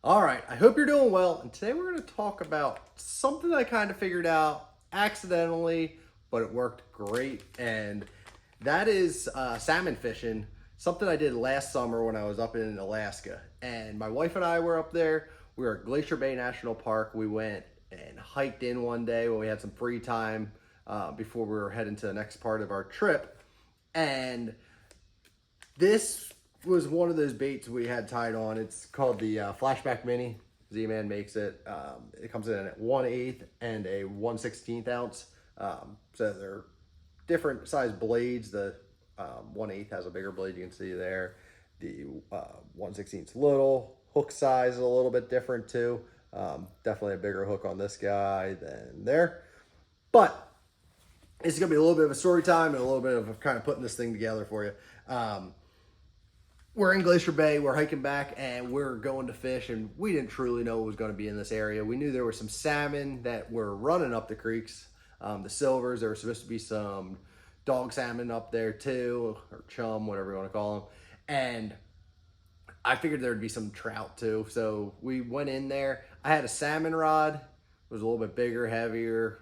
All right, I hope you're doing well. And today we're going to talk about something I kind of figured out accidentally, but it worked great. And that is salmon fishing, something I did last summer when I was up in Alaska. And my wife and I were up there. We were at Glacier Bay National Park. We went and hiked in one day when we had some free time before we were heading to the next part of our trip. And this was one of those baits we had tied on. It's called the Flashback Mini. Z-Man makes it. It comes in at 1/8 and a 1/16 ounce. So they're different size blades. The 1/8 has a bigger blade, you can see there. The 1/16 is little. Hook size is a little bit different too. Definitely a bigger hook on this guy than there. But it's going to be a little bit of a story time and a little bit of kind of putting this thing together for you. We're in Glacier Bay, we're hiking back, and we're going to fish, and we didn't truly know what was going to be in this area. We knew there were some salmon that were running up the creeks, the silvers. There were supposed to be some dog salmon up there too, or chum, whatever you want to call them. And I figured there'd be some trout too. So we went in there. I had a salmon rod. It was a little bit bigger, heavier,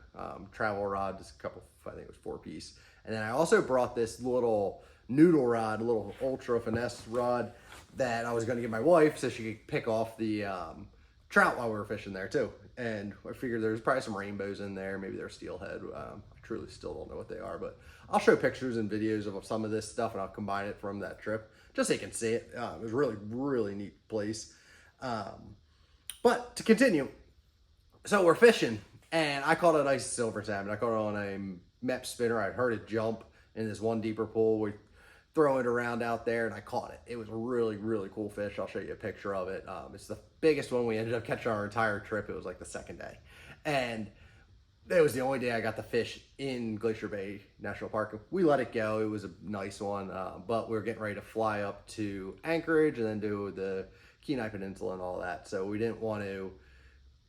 travel rod, just a couple, I think it was 4-piece. And then I also brought this little noodle rod, a little ultra finesse rod that I was going to give my wife so she could pick off the trout while we were fishing there too. And I figured there's probably some rainbows in there. Maybe they're steelhead. I truly still don't know what they are, but I'll show pictures and videos of some of this stuff and I'll combine it from that trip just so you can see it. It was really, really neat place. But to continue, so we're fishing and I caught a nice silver salmon. I caught it on a MEP spinner. I'd heard it jump in this one deeper pool. We throw it around out there and I caught it. It was a really, really cool fish. I'll show you a picture of it. It's the biggest one we ended up catching our entire trip. It was like the second day. And it was the only day I got to fish in Glacier Bay National Park. We let it go. It was a nice one, but we were getting ready to fly up to Anchorage and then do the Kenai Peninsula and all that. So we didn't want to,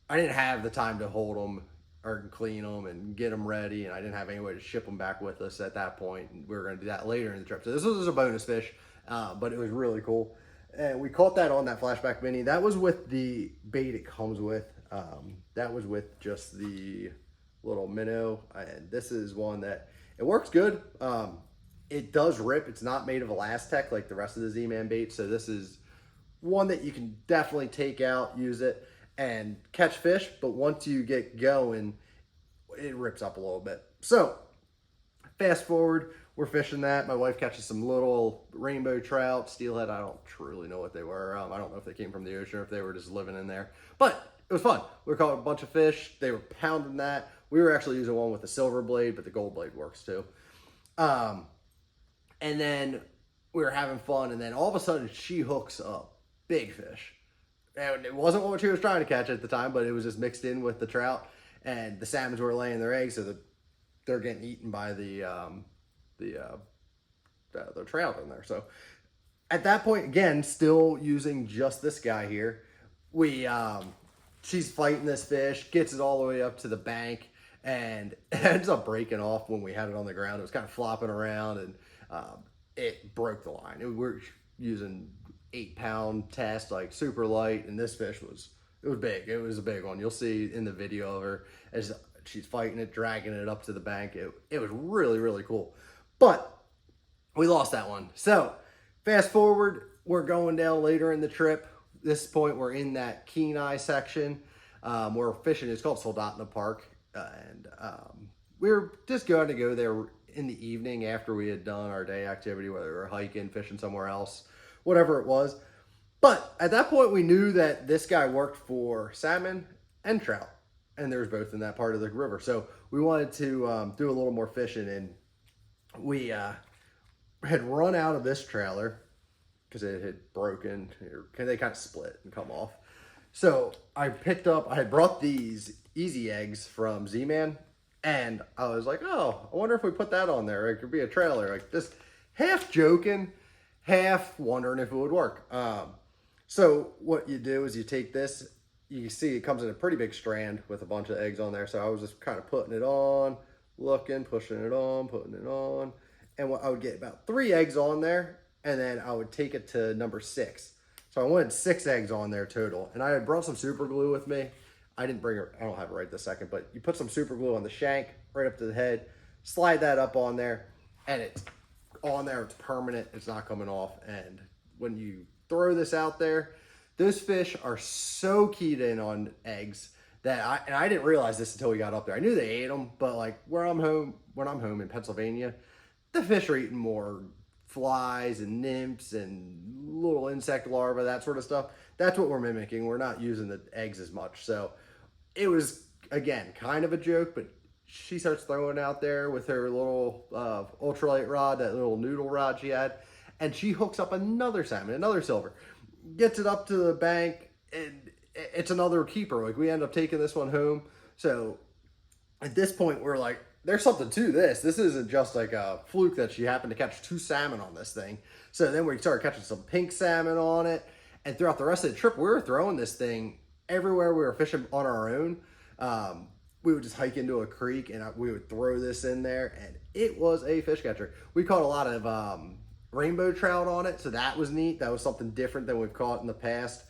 I didn't have the time to hold them or clean them and get them ready, and I didn't have any way to ship them back with us at that point. And we were going to do that later in the trip. So this was a bonus fish, but it was really cool. And we caught that on that Flashback Mini. That was with the bait it comes with. That was with just the little minnow. And this is one that, it works good. It does rip. It's not made of Elastec like the rest of the Z-Man bait. So this is one that you can definitely take out, use it, and catch fish, but once you get going, it rips up a little bit. So, fast forward, we're fishing that. My wife catches some little rainbow trout, steelhead. I don't truly know what they were. I don't know if they came from the ocean or if they were just living in there. But it was fun. We caught a bunch of fish. They were pounding that. We were actually using one with a silver blade, but the gold blade works too. And then we were having fun, and then all of a sudden she hooks a big fish. And it wasn't what she was trying to catch at the time, but it was just mixed in with the trout. And the salmons were laying their eggs, so they're getting eaten by the trout in there. So at that point, again, still using just this guy here, she's fighting this fish, gets it all the way up to the bank, and it ends up breaking off when we had it on the ground. It was kind of flopping around, and it broke the line. We're using 8-pound test, like super light, and this fish was big. It was a big one. You'll see in the video of her as she's fighting it, dragging it up to the bank. It was really, really cool. But we lost that one. So fast forward, we're going down later in the trip. This point, we're in that Kenai section. We're fishing. It's called Soldotna Park, and we were just going to go there in the evening after we had done our day activity, whether we were hiking, fishing somewhere else, whatever it was. But at that point, we knew that this guy worked for salmon and trout, and there was both in that part of the river. So we wanted to do a little more fishing, and we had run out of this trailer because it had broken, or they kind of split and come off. So I had brought these EZ Eggz from Z-Man, and I was like, oh, I wonder if we put that on there. It could be a trailer, like just half joking, half wondering if it would work. So what you do is you take this, you see it comes in a pretty big strand with a bunch of eggs on there. So I was just kind of putting it on, looking, pushing it on, putting it on. And I would get about 3 eggs on there, and then I would take it to number 6. So So I wanted 6 eggs on there total. And I had brought some super glue with me. I didn't bring it, I don't have it right this second, but you put some super glue on the shank, right up to the head, slide that up on there, and it's on there, it's permanent, it's not coming off. And when you throw this out there, those fish are so keyed in on eggs that I didn't realize this until we got up there. I knew they ate them, but like when I'm home in Pennsylvania, the fish are eating more flies and nymphs and little insect larvae, that sort of stuff. That's what we're mimicking. We're not using the eggs as much. So it was, again, kind of a joke, but she starts throwing out there with her little ultralight rod, that little noodle rod she had, and she hooks up another salmon, another silver, gets it up to the bank, and it's another keeper. Like, we end up taking this one home. So at this point, we're like, there's something to this. This isn't just like a fluke that she happened to catch 2 salmon on this thing. So then we started catching some pink salmon on it. And throughout the rest of the trip, we were throwing this thing everywhere we were fishing on our own. We would just hike into a creek and we would throw this in there, and it was a fish catcher. We caught a lot of rainbow trout on it, so that was neat. That was something different than we've caught in the past.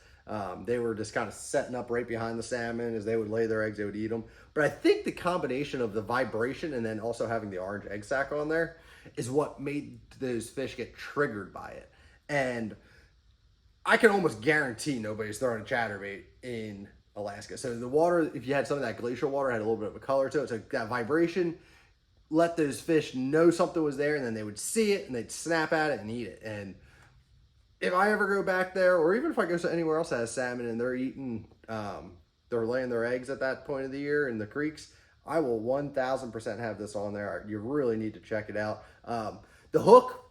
They were just kind of setting up right behind the salmon. As they would lay their eggs, they would eat them. But I think the combination of the vibration and then also having the orange egg sac on there is what made those fish get triggered by it. And I can almost guarantee nobody's throwing a chatterbait in Alaska. So the water, if you had some of that glacial water, had a little bit of a color to it. So that vibration let those fish know something was there, and then they would see it and they'd snap at it and eat it. And if I ever go back there, or even if I go to anywhere else that has salmon and they're eating, they're laying their eggs at that point of the year in the creeks, I will 1000% have this on there. You really need to check it out. The hook,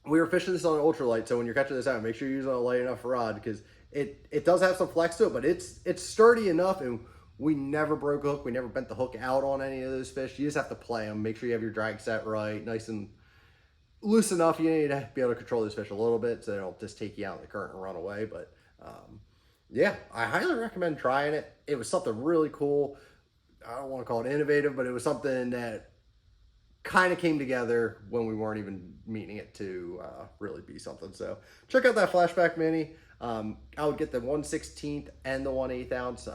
we were fishing this on an ultralight, so when you're catching this out, make sure you're using a light enough rod, because it does have some flex to it, but it's sturdy enough, and we never broke a hook. We never bent the hook out on any of those fish. You just have to play them. Make sure you have your drag set right, nice and loose enough. You need to be able to control those fish a little bit so they don't just take you out in the current and run away. But yeah, I highly recommend trying it. It was something really cool. I don't want to call it innovative, but it was something that kind of came together when we weren't even meaning it to really be something. So check out that Flashback Mini. I would get the 1/16 and the 1/8 ounce.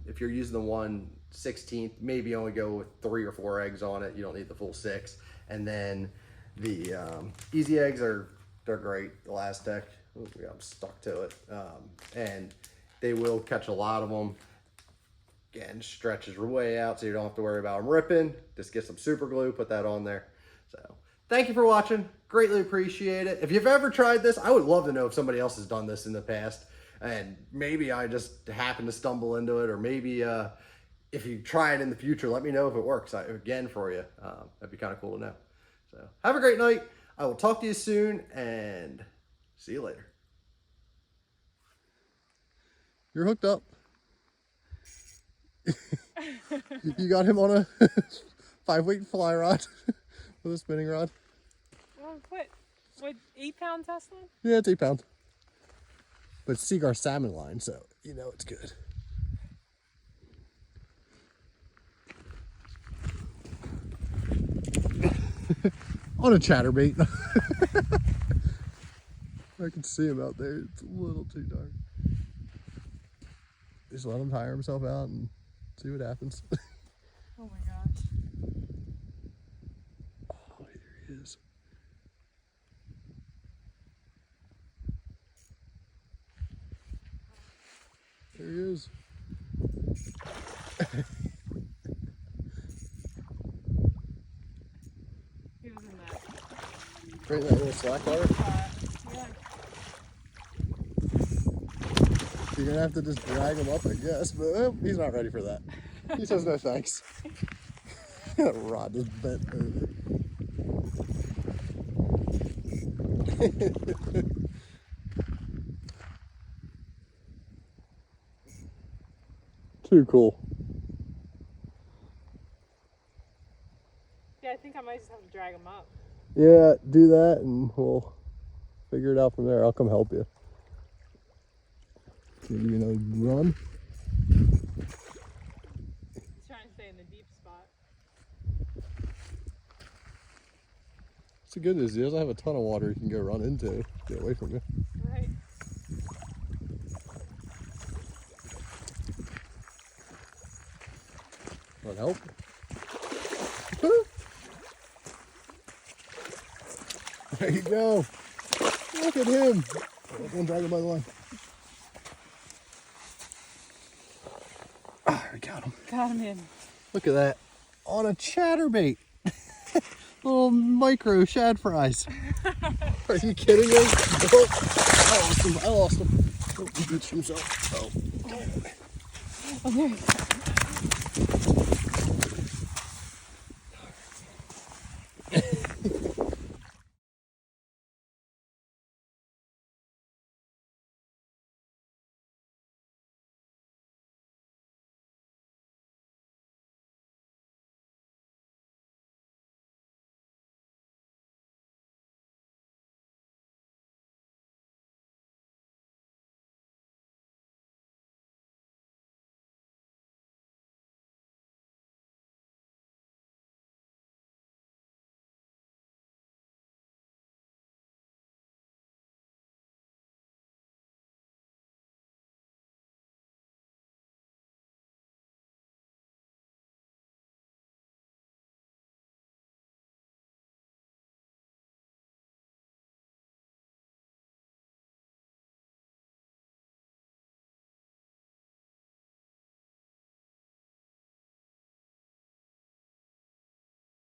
If you're using the 1/16, maybe only go with 3 or 4 eggs on it. You don't need the full 6. And then the EZ eggs they're great. The Last Tech, I'm stuck to it, and they will catch a lot of them. Again, stretches way out, so you don't have to worry about them ripping. Just get some super glue, put that on there. So thank you for watching. Greatly appreciate it. If you've ever tried this, I would love to know if somebody else has done this in the past, and maybe I just happened to stumble into it, or maybe if you try it in the future, let me know if it works again for you. That'd be kind of cool to know. So have a great night. I will talk to you soon, and see you later. You're hooked up. You got him on a 5-weight fly rod with a spinning rod. Well, what 8-pound test line? Yeah, it's 8 pounds. But it's Seagar salmon line, so you know it's good. On a chatterbait. I can see him out there. It's a little too dark. Just let him tire himself out and see what happens. Oh my gosh. Oh, here he is. There he is. He was in that. Right in that little slack water? Yeah. You're gonna have to just drag him up, I guess, but he's not ready for that. He says no thanks. That rod just bent over. Too cool. Yeah, I think I might just have to drag him up. Yeah, do that and we'll figure it out from there. I'll come help you. Maybe run. He's trying to stay in the deep spot. What's the good news? He doesn't have a ton of water he can go run into. Get away from you. Right. That'll help. There you go. Look at him. Don't drag him by the line. Ah, we got him. Got him in. Look at that. On a chatterbait. Little micro shad fries. Are you kidding me? Oh, I lost him. Oh, he beached himself. Oh. Oh, there he